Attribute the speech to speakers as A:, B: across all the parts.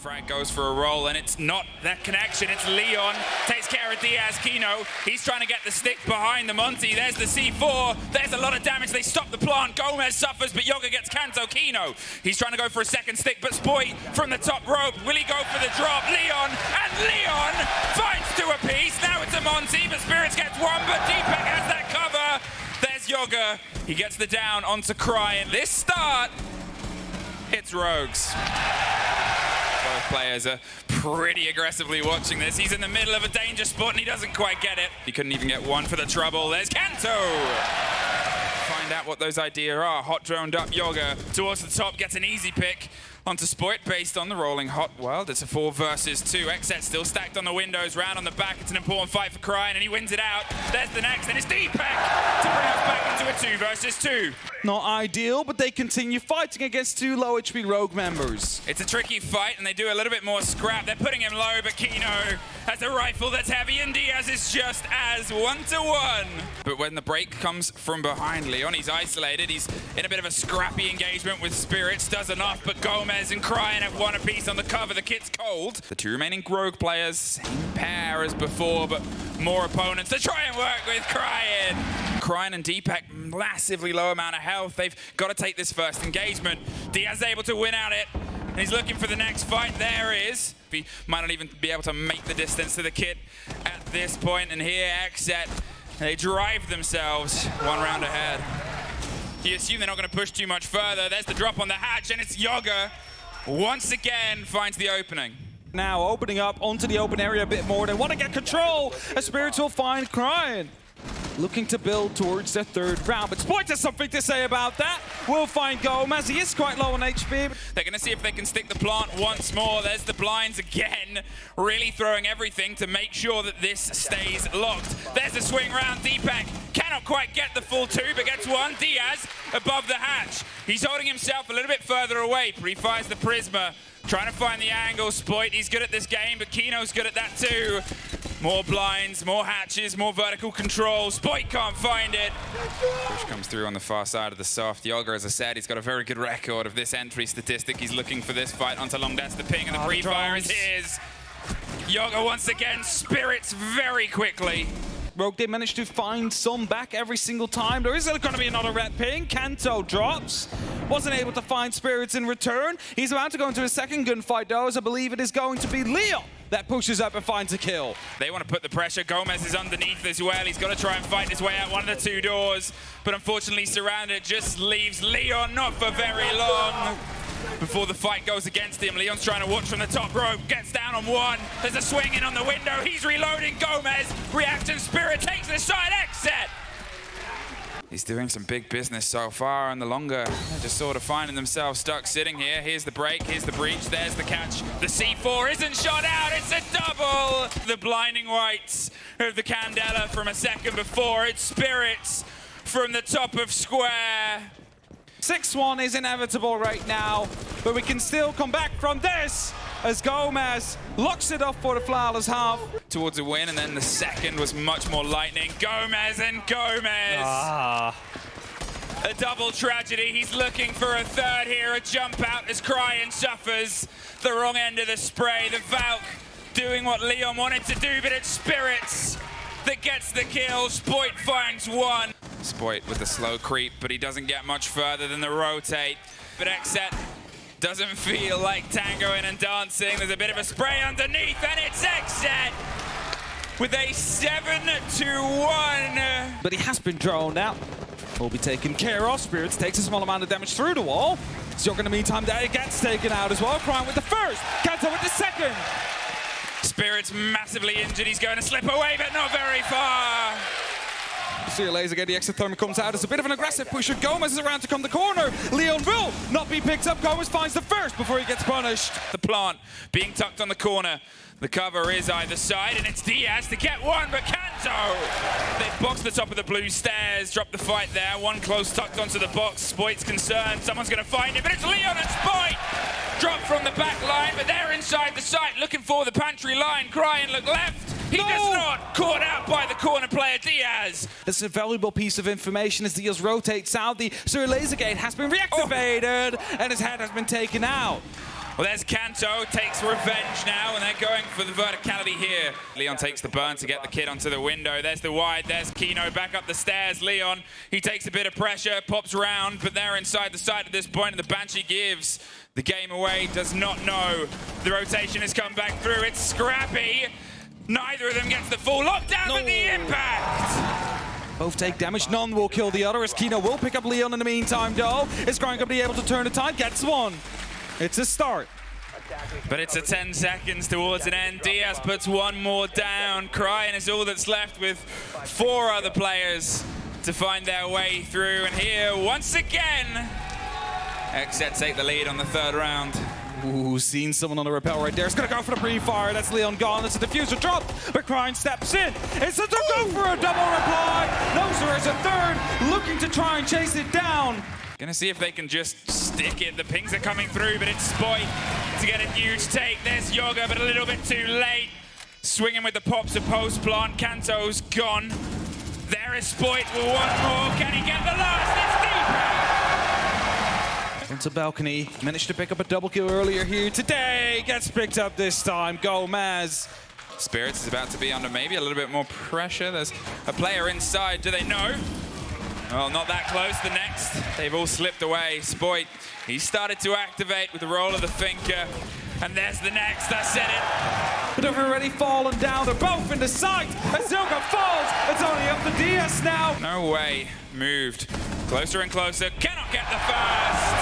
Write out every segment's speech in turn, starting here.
A: Frag goes for a roll, and it's not that connection. It's Leon. Takes care of Diaz. Kino. He's trying to get the stick behind the Monty. There's the C4. There's a lot of damage. They stop the plant. Gomez suffers, but Yoga gets Kanto. Kino. He's trying to go for a second stick, but Spoit from the top rope. Will he go for the drop? Leon. And Leon finds two apiece. Now it's a Monty, but Spirits gets one, but Deepak has that cover. There's Yoga. He gets the down onto Cry, and this start, it's Rogues. Both players are pretty aggressively watching this. He's in the middle of a danger spot and he doesn't quite get it. He couldn't even get one for the trouble. There's Kanto! Find out what those ideas are. Hot droned up Yoga towards the top, gets an easy pick onto Spoit based on the rolling Hot World. It's a 4 versus 2. XSET still stacked on the windows, round on the back. It's an important fight for Cryan and he wins it out. There's the next, and it's Deepak to bring us back into a 2 versus 2.
B: Not ideal, but they continue fighting against 2 low HP Rogue members.
A: It's a tricky fight, and they do a little bit more scrap. They're putting him low, but Kino has a rifle that's heavy, and Diaz is just as 1-to-1. But when the break comes from behind Leon, he's isolated. He's in a bit of a scrappy engagement with Spirits. Does enough, but Gomez and Cryan have one apiece on the cover. The kit's cold. The 2 remaining Rogue players, same pair as before, but more opponents to try and work with Cryan. Cryan and Deepak, massively low amount of health. They've got to take this first engagement. Diaz able to win out it, and he's looking for the next fight. There is. He might not even be able to make the distance to the kit at this point. And here, XSET, they drive themselves 1 round ahead. You assume they're not going to push too much further. There's the drop on the hatch, and it's Yoga once again finds the opening.
B: Now opening up onto the open area a bit more. They want to get control. As Spirits will find Cryan. Looking to build towards their 3rd round, but Spoit has something to say about that. We'll find Gomez. He is quite low on HP.
A: They're going to see if they can stick the plant once more. There's the blinds again, really throwing everything to make sure that this stays locked. There's a swing round. Deepak cannot quite get the full 2, but gets 1. Diaz above the hatch. He's holding himself a little bit further away. Pre-fires the Prisma, trying to find the angle. Spoit, he's good at this game, but Kino's good at that too. More blinds, more hatches, more vertical control. Spoit can't find it. Push comes through on the far side of the soft. Yoga, as I said, he's got a very good record of this entry statistic. He's looking for this fight onto long. That's the ping, and the pre-fire is his. Yoga once again, Spirits very quickly.
B: Rogue did manage to find some back every single time. There is going to be another red ping. Kanto drops. Wasn't able to find Spirits in return. He's about to go into a second gunfight though, as I believe it is going to be Leon that pushes up and finds a kill.
A: They want to put the pressure. Gomez is underneath as well. He's got to try and fight his way out one of the 2 doors, but unfortunately surrounded. Just leaves Leon not for very long before the fight goes against him. Leon's trying to watch from the top rope, gets down on 1. There's a swing in on the window. He's reloading. Gomez, reaction Spirit takes the side. XSET. He's doing some big business so far, and the longer they're just sort of finding themselves stuck sitting here. Here's the break, here's the breach, there's the catch. The C4 isn't shot out, it's a double! The blinding whites of the Candela from a second before. It's Spirits from the top of square.
B: 6-1 is inevitable right now, but we can still come back from this as Gomez locks it up for the flawless half.
A: Towards a win, and then the second was much more lightning. Gomez and Gomez. A double tragedy. He's looking for a 3rd here. A jump out as Cryan suffers the wrong end of the spray. The Valk doing what Leon wanted to do, but it's Spirits that gets the kill. Spoit finds 1. Spoit with the slow creep, but he doesn't get much further than the rotate. But XSET doesn't feel like tangoing and dancing. There's a bit of a spray underneath, and it's XSET with a 7-1.
B: But he has been droned out. Will be taken care of. Spirits takes a small amount of damage through the wall. Yoga in the meantime, there gets taken out as well. Cryan with the 1st, Kanto with the 2nd.
A: Spirits massively injured. He's going to slip away, but not very far.
B: See you later again. The exothermic comes out. It's a bit of an aggressive pusher. Gomez is around to come the corner. Leon will not be picked up. Gomez finds the 1st before he gets punished.
A: The plant being tucked on the corner. The cover is either side, and it's Diaz to get 1, but Kanto! They've boxed the top of the blue stairs, dropped the fight there. 1 close tucked onto the box. Spoit's concerned. Someone's going to find him, but it's Leon and Spoit! Dropped from the back line, but they're inside the site looking for the pantry line. Cryan look left. He does not. Caught out by the corner player, Diaz.
B: This is a valuable piece of information as Diaz rotates out. The Sir Laser Gate has been reactivated, and his head has been taken out.
A: Well, there's Kanto, takes revenge now, and they're going for the verticality here. Leon takes the burn to get the kid onto the window. There's the wide, there's Kino back up the stairs. Leon, he takes a bit of pressure, pops round, but they're inside the site at this point, and the Banshee gives the game away, does not know. The rotation has come back through, it's scrappy. Neither of them gets the full lockdown, but the impact!
B: Both take damage, none will kill the other, as Kino will pick up Leon in the meantime, though. Is Crying going to be able to turn the tide? Gets one. It's a start.
A: But it's a 10 seconds towards an end. Diaz puts one more down. Crying is all that's left with 4 other players to find their way through. And here, once again, XSET take the lead on the 3rd round.
B: Ooh, seen someone on the rappel right there. It's going to go for the pre-fire. That's Leon gone. It's a diffuser drop, but Crying steps in. It's a go for a double reply. Noser is a 3rd, looking to try and chase it down.
A: Gonna see if they can just stick it. The pings are coming through, but it's Spoit to get a huge take. There's Yoga, but a little bit too late. Swinging with the pops of post plant. Kanto's gone. There is Spoit with one more. Can he get the last? It's deeper.
B: Onto balcony. Managed to pick up a double kill earlier here today. Gets picked up this time. Gomez.
A: Spirits is about to be under maybe a little bit more pressure. There's a player inside. Do they know? Well, not that close. The next, they've all slipped away. Spoit, he started to activate with the roll of the finger. And there's the next, I said it.
B: But they've already fallen down. They're both in the sight. As Yoga falls, it's only up to Diaz now.
A: No way. Moved. Closer and closer. Cannot get the first.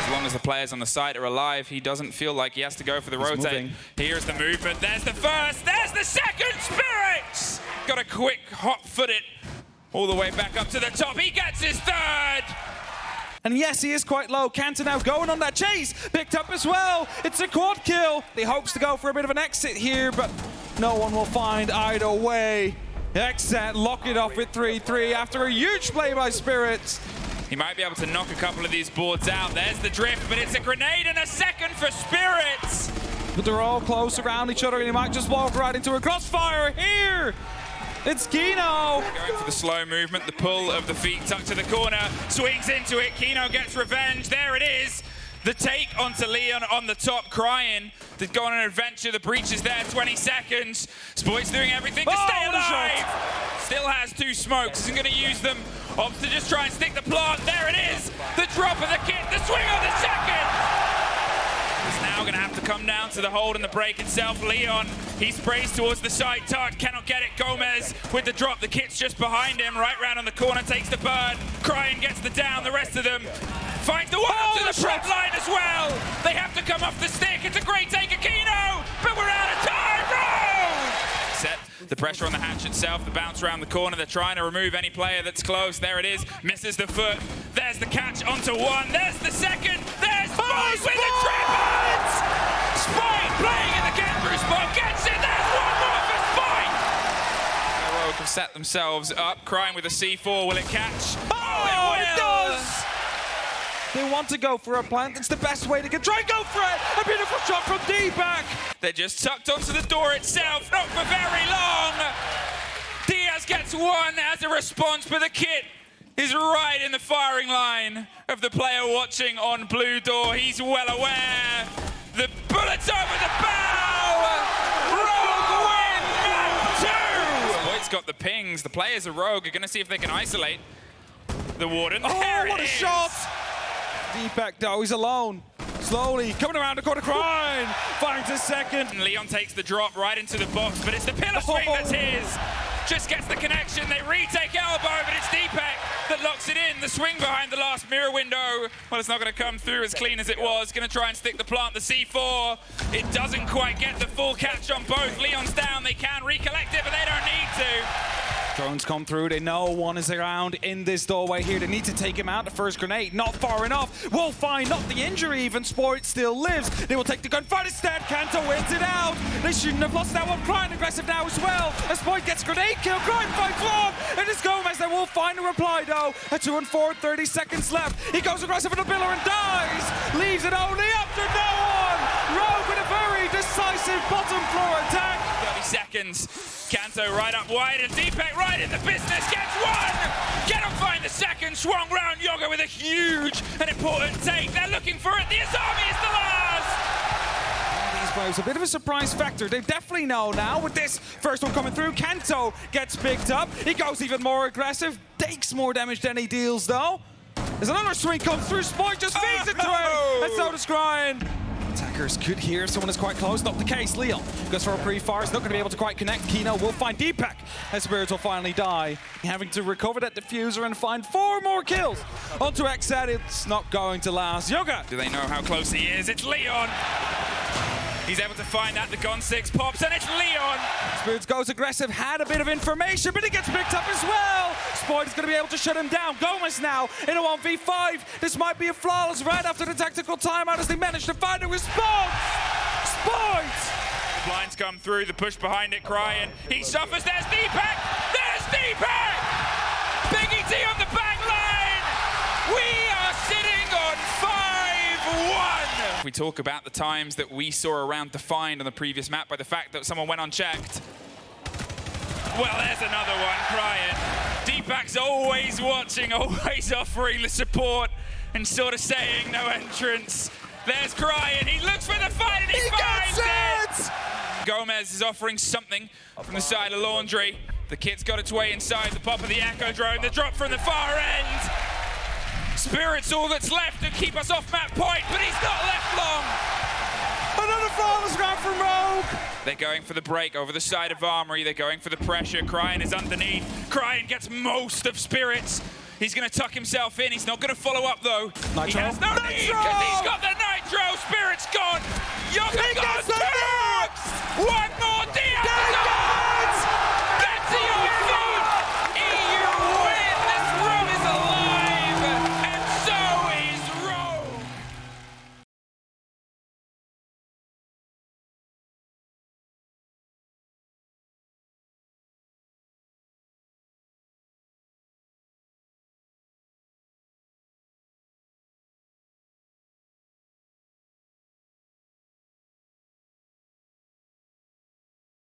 A: As long as the players on the site are alive, he doesn't feel like he has to go for the rotate.
B: Moving.
A: Here's the movement. There's the first. There's the second. Spirits! Got a quick hot foot it. All the way back up to the top. He gets his 3rd.
B: And yes, he is quite low. Kanto now going on that chase. Picked up as well. It's a quad kill. He hopes to go for a bit of an exit here, but no one will find either way. XSET lock it off with 3-3 after a huge play by Spirits.
A: He might be able to knock a couple of these boards out. There's the drift, but it's a grenade and a second for Spirits.
B: But they're all close around each other, and he might just walk right into a crossfire here. It's Kino.
A: Going for the slow movement, the pull of the feet tucked to the corner, swings into it. Kino gets revenge. There it is. The take onto Leon on the top, Crying to go on an adventure. The breach is there, 20 seconds. Spoit's doing everything to stay alive. Still has 2 smokes. Isn't going to use them. Opts to just try and stick the plant. There it is. The drop of the kit, the swing on the second. It's now going to have to come down to the hold and the break itself. Leon, he sprays towards the side. Tart cannot get it. Gomez with the drop. The kit's just behind him. Right round on the corner, takes the burn. Crying gets the down. The rest of them finds the one up to the front line as well. They have to come off the stick. It's a great take of Kino, but we're out of time. Rogue! Set the pressure on the hatch itself. The bounce around the corner. They're trying to remove any player that's close. There it is. Misses the foot. There's the catch onto one. There's the second. There's Spoit with the triples! Spoit playing in the get-through spot. Gets it. There's one more for Spoit! Rogue have set themselves up. Crying with a C4. Will it catch?
B: Oh, it does! They want to go for a plant. It's the best way they can try and go for it. A beautiful shot from D-back.
A: They're just tucked onto the door itself. Not for very long. Diaz gets one as a response, but the kit is right in the firing line of the player watching on blue door. He's well aware. The bullet's over the bow. Rogue win map 2. Spoit's got the pings. The players of Rogue are going to see if they can isolate the Warden.
B: Oh,
A: there
B: what
A: it
B: a
A: is.
B: shot! D-back though, he's alone. Slowly coming around the corner, Crying finds a second.
A: And Leon takes the drop right into the box, but it's the pillar swing that's his. Just gets the connection. They retake elbow, but it's Deepak that locks it in. The swing behind the last mirror window. Well, it's not going to come through as clean as it was. Going to try and stick the plant, the C4. It doesn't quite get the full catch on both. Leon's down. They can recollect it, but they don't need to.
B: Drones come through. They know one is around in this doorway here. They need to take him out. The first grenade, not far enough. Will find not the injury even. Spoit still lives. They will take the gunfight instead. Kanto wins it out. They shouldn't have lost that one. Crying aggressive now as well. As Spoit gets grenade kill. Crying fights long. It is Gomez that will find a reply though. At 2 and 4, 30 seconds left. He goes aggressive in the pillar and dies. Leaves it only up to no one. Rogue with a very decisive bottom floor attack.
A: 30 seconds. Kanto right up wide and Deepak right in the business. Gets one. Cannot find the second. Swung round Yoga with a huge and important take. They're looking for it. The Asami is the last.
B: a bit of a surprise factor. They definitely know now with this first one coming through. Kento gets picked up. He goes even more aggressive. Takes more damage than he deals, though. There's another swing comes through. Spoit just feeds it through. And so does Cryan. Attackers could hear someone is quite close. Not the case. Leon goes for a pre-fire. He's not going to be able to quite connect. Kino will find Deepak. As Spirits will finally die. Having to recover that diffuser and find 4 more kills. Onto XSET. It's not going to last. Yoga.
A: Do they know how close he is? It's Leon. He's able to find that. The gun 6 pops, and it's Leon.
B: Spirits goes aggressive. Had a bit of information, but he gets picked up as well. Spoit is going to be able to shut him down. Gomez now in a 1v5. This might be a flawless right after the tactical timeout as they manage to find a response. Spoit!
A: Blinds come through, the push behind it, Cryan. He suffers, there's Deepak! There's Deepak! Biggie T on the back line! We are sitting on 5-1! We talk about the times that we saw around defined on the previous map by the fact that someone went unchecked. Well, there's another one, Cryan. Deepak's always watching, always offering the support and sort of saying no entrance. There's Cryan, he looks for the fight and he finds it! Gomez is offering something from the side of Laundry. The kit's got its way inside the pop of the Echo Drone, the drop from the far end. Spirit's all that's left to keep us off map point, but he's not left long.
B: Another flawless round from Rogue.
A: They're going for the break over the side of Armory. They're going for the pressure. Cryan is underneath. Cryan gets most of Spirits. He's going to tuck himself in. He's not going to follow up, though.
B: Nitro.
A: He has no need, because he's got the Nitro. Spirit's gone. Yoga
B: He gets the